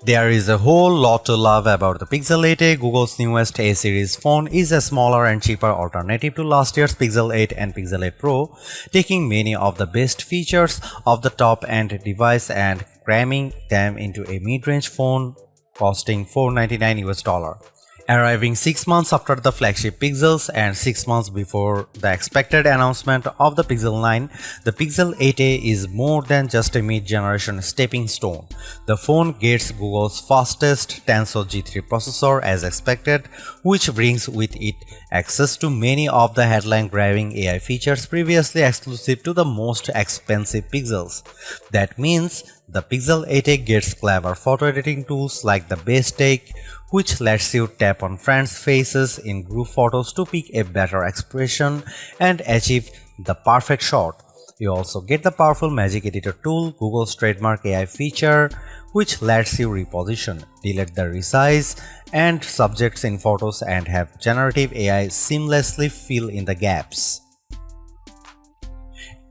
There is a whole lot to love about the Pixel 8a. Google's newest A-series phone is a smaller and cheaper alternative to last year's Pixel 8 and Pixel 8 Pro, taking many of the best features of the top-end device and cramming them into a mid-range phone costing $499. Arriving 6 months after the flagship Pixels and 6 months before the expected announcement of the Pixel 9, the Pixel 8a is more than just a mid-generation stepping stone. The phone gets Google's fastest Tensor G3 processor as expected, which brings with it access to many of the headline-grabbing AI features previously exclusive to the most expensive Pixels. That means the Pixel 8a gets clever photo editing tools like the Best Take, which lets you tap on friends' faces in group photos to pick a better expression and achieve the perfect shot. You also get the powerful Magic Editor tool, Google's trademark AI feature, which lets you reposition, delete the resize and subjects in photos and have generative AI seamlessly fill in the gaps.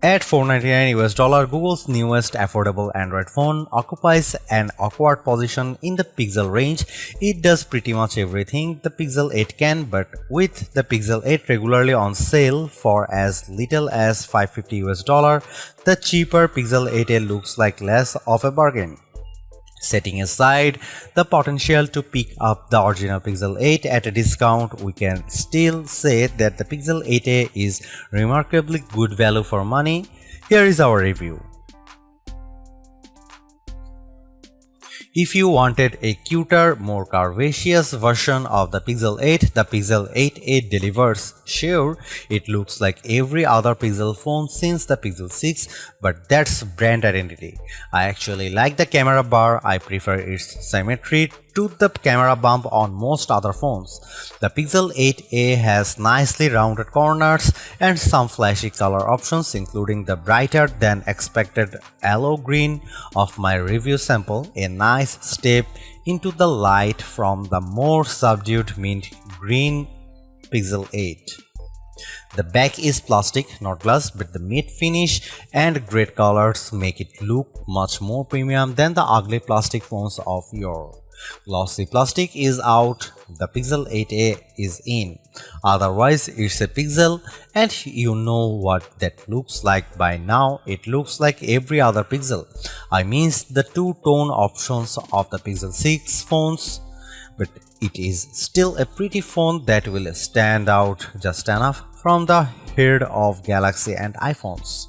At $499, Google's newest affordable Android phone occupies an awkward position in the Pixel range. It does pretty much everything the Pixel 8 can, but with the Pixel 8 regularly on sale for as little as $550, the cheaper Pixel 8a looks like less of a bargain. Setting aside the potential to pick up the original Pixel 8 at a discount, we can still say that the Pixel 8a is remarkably good value for money. Here is our review. If you wanted a cuter, more curvaceous version of the Pixel 8, the Pixel 8a delivers. Sure, it looks like every other Pixel phone since the Pixel 6, but that's brand identity. I actually like the camera bar. I prefer its symmetry to the camera bump on most other phones. The Pixel 8a has nicely rounded corners and some flashy color options, including the brighter than expected aloe green of my review sample, a nice step into the light from the more subdued mint green Pixel 8. The back is plastic, not glass, but the matte finish and great colors make it look much more premium than the ugly plastic phones of yore. Glossy plastic is out, the Pixel 8a is in. Otherwise, it's a Pixel, and you know what that looks like by now. It looks like every other Pixel. I mean the two-tone options of the Pixel 6 phones, but it is still a pretty phone that will stand out just enough from the herd of Galaxy and iPhones.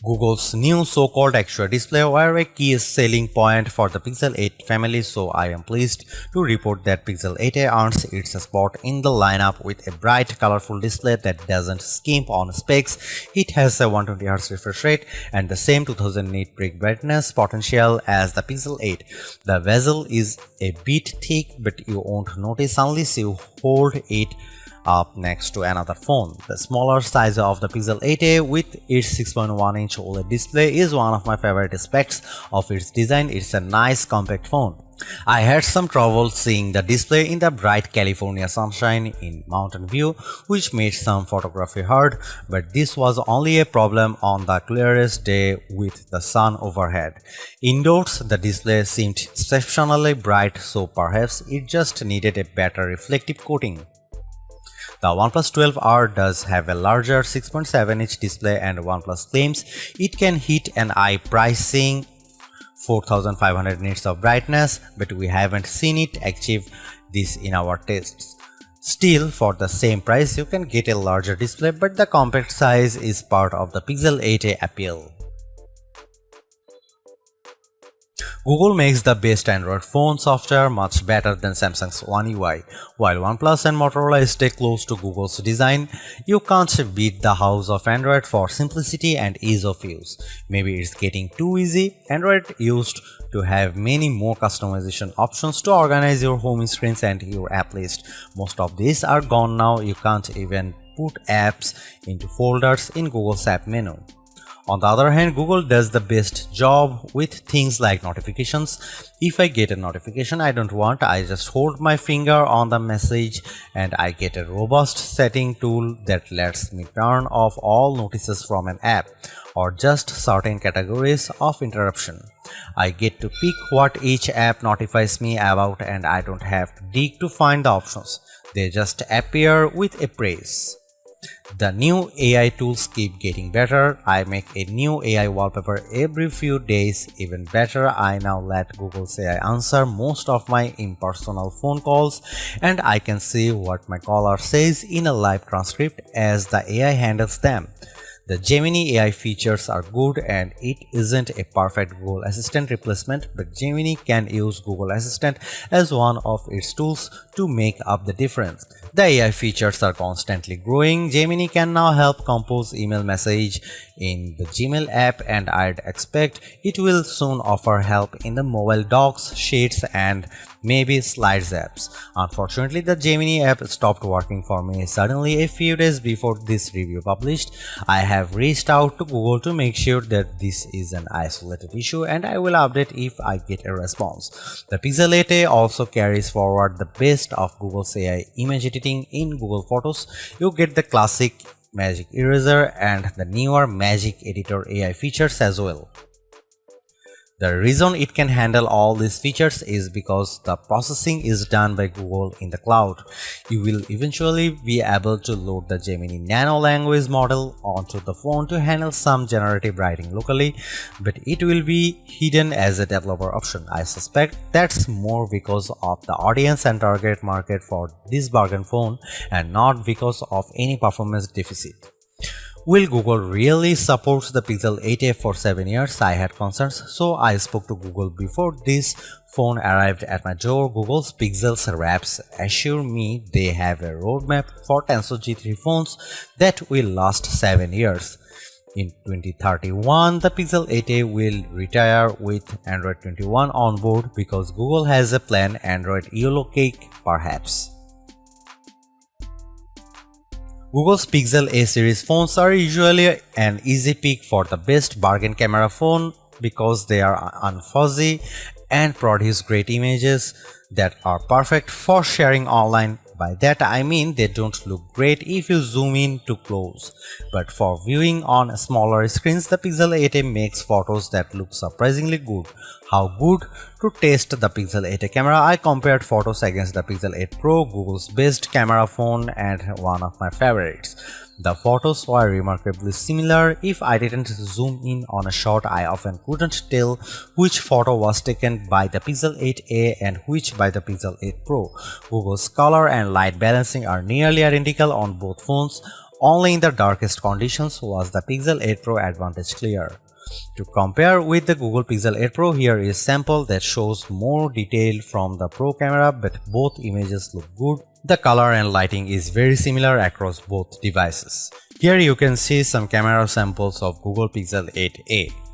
Google's new so-called extra display were a key selling point for the Pixel 8 family, so I am pleased to report that Pixel 8a earns its spot in the lineup with a bright, colorful display that doesn't skimp on specs. It has a 120Hz refresh rate and the same 2000 nit peak brightness potential as the Pixel 8. The bezel is a bit thick, but you won't notice unless you hold it up next to another phone. The smaller size of the Pixel 8a with its 6.1-inch OLED display is one of my favorite aspects of its design. It's a nice compact phone. I had some trouble seeing the display in the bright California sunshine in Mountain View, which made some photography hard, but this was only a problem on the clearest day with the sun overhead. Indoors, the display seemed exceptionally bright, so perhaps it just needed a better reflective coating. The OnePlus 12R does have a larger 6.7-inch display, and OnePlus claims it can hit an eye pricing 4500 nits of brightness, but we haven't seen it achieve this in our tests. Still, for the same price, you can get a larger display, but the compact size is part of the Pixel 8a appeal. Google makes the best Android phone software much better than Samsung's One UI. While OnePlus and Motorola stay close to Google's design, you can't beat the house of Android for simplicity and ease of use. Maybe it's getting too easy. Android used to have many more customization options to organize your home screens and your app list. Most of these are gone now. You can't even put apps into folders in Google's app menu. On the other hand, Google does the best job with things like notifications. If I get a notification I don't want, I just hold my finger on the message and I get a robust setting tool that lets me turn off all notices from an app or just certain categories of interruption. I get to pick what each app notifies me about and I don't have to dig to find the options. They just appear with a press. The new AI tools keep getting better. I make a new AI wallpaper every few days. Even better, I now let Google's AI answer most of my impersonal phone calls and I can see what my caller says in a live transcript as the AI handles them. The Gemini AI features are good and it isn't a perfect Google Assistant replacement, but Gemini can use Google Assistant as one of its tools to make up the difference. The AI features are constantly growing. Gemini can now help compose email message in the Gmail app and I'd expect it will soon offer help in the mobile docs, sheets and maybe slides apps. Unfortunately, the Gemini app stopped working for me suddenly a few days before this review published. I have reached out to Google to make sure that this is an isolated issue and I will update if I get a response. The Pixel 8a also carries forward the best of Google's AI image editing in Google Photos. You get the classic Magic Eraser and the newer Magic Editor AI features as well. The reason it can handle all these features is because the processing is done by Google in the cloud. You will eventually be able to load the Gemini Nano language model onto the phone to handle some generative writing locally, but it will be hidden as a developer option. I suspect that's more because of the audience and target market for this bargain phone and not because of any performance deficit. Will Google really support the Pixel 8a for 7 years? I had concerns, so I spoke to Google before this phone arrived at my door. Google's Pixel's reps assure me they have a roadmap for Tensor G3 phones that will last 7 years. In 2031, the Pixel 8a will retire with Android 21 on board because Google has a plan Android Yellow Cake perhaps. Google's Pixel A series phones are usually an easy pick for the best bargain camera phone because they are unfuzzy and produce great images that are perfect for sharing online. By that I mean they don't look great if you zoom in too close, but for viewing on smaller screens the Pixel 8a makes photos that look surprisingly good. How good? To test the Pixel 8a camera, I compared photos against the Pixel 8 Pro, Google's best camera phone and one of my favorites. The photos were remarkably similar. If I didn't zoom in on a shot, I often couldn't tell which photo was taken by the Pixel 8a and which by the Pixel 8 Pro. Google's color and light balancing are nearly identical on both phones. Only in the darkest conditions was the Pixel 8 Pro advantage clear. To compare with the Google Pixel 8 Pro, here is a sample that shows more detail from the Pro camera, but both images look good. The color and lighting is very similar across both devices. Here you can see some camera samples of Google Pixel 8a.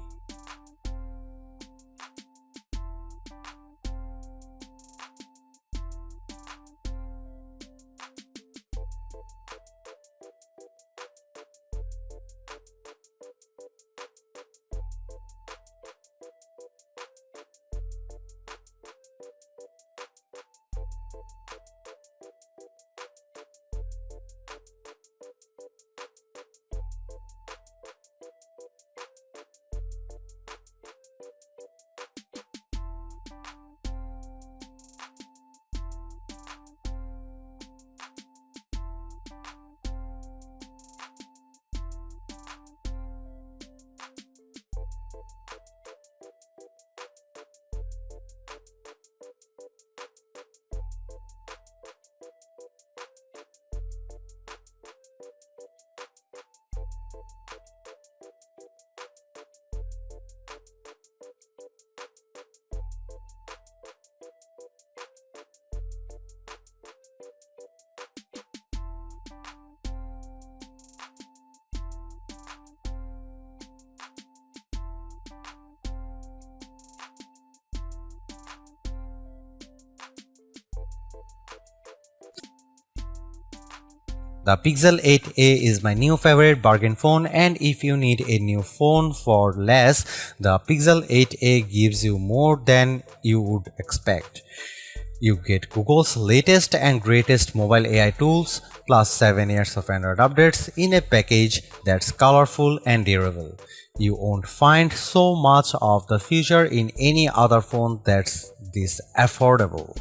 The Pixel 8a is my new favorite bargain phone, and if you need a new phone for less, the Pixel 8a gives you more than you would expect. You get Google's latest and greatest mobile AI tools, plus 7 years of Android updates in a package that's colorful and durable. You won't find so much of the future in any other phone that's this affordable.